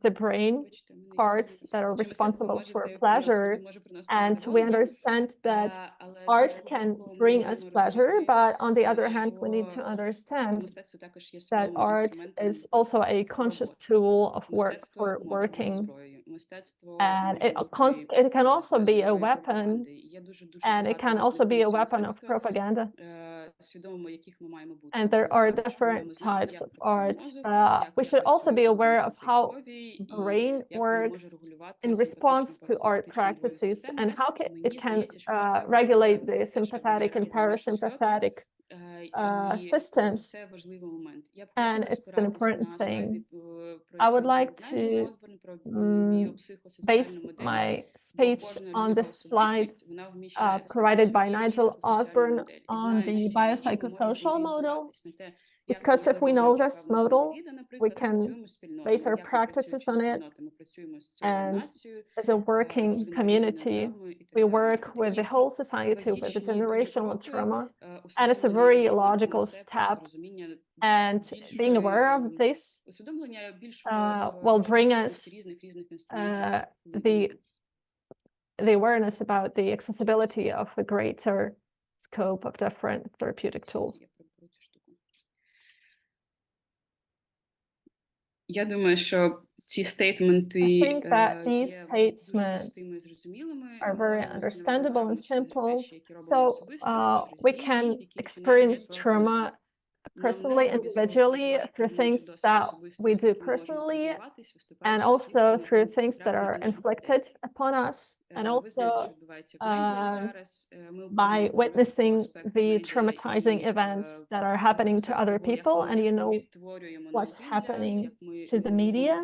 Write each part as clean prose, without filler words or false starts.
the brain parts that are responsible for pleasure, and we understand that art can bring us pleasure, but on the other hand, we need to understand that art is also a conscious tool of work for working, and it can also be a weapon, and it can also be a weapon of propaganda. And there are different types of art. We should also be aware of how brain works in response to art practices and how it can regulate the sympathetic and parasympathetic systems, and it's an important thing. I would like to base my speech on the slides provided by Nigel Osborne on the biopsychosocial model, because if we know this model, we can base our practices on it. And as a working community, we work with the whole society with the generational trauma, and it's a very logical step. And being aware of this will bring us the awareness about the accessibility of a greater scope of different therapeutic tools. Я думаю, що ці стейтменти I think that these statements are very understandable and simple, so we can experience trauma personally, individually, through things that we do personally, and also through things that are inflicted upon us, and also by witnessing the traumatizing events that are happening to other people. And you know what's happening to the media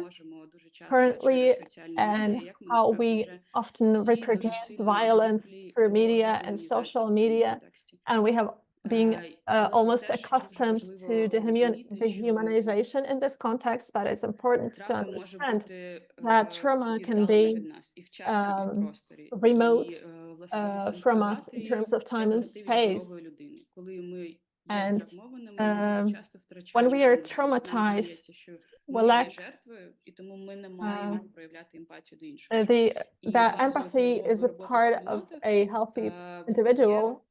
currently, and how we often reproduce violence through media and social media, and we have being almost accustomed to dehumanization in this context, but it's important to understand that trauma can be remote from us in terms of time and space. And when we are traumatized, we lack that empathy is a part of a healthy individual.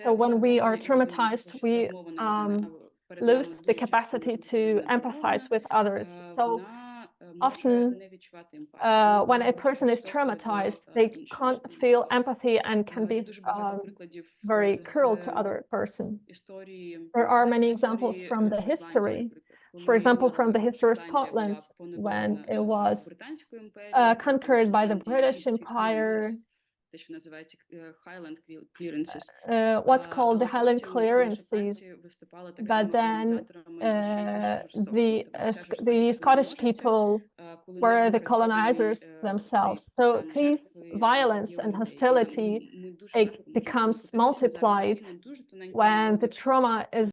So when we are traumatized, we lose the capacity to empathize with others. So often, when a person is traumatized, they can't feel empathy and can be very cruel to other person. There are many examples from the history. For example, from the history of Scotland, when it was conquered by the British Empire, what's called the Highland clearances, but then the Scottish people were the colonizers themselves. So this violence and hostility, it becomes multiplied when the trauma is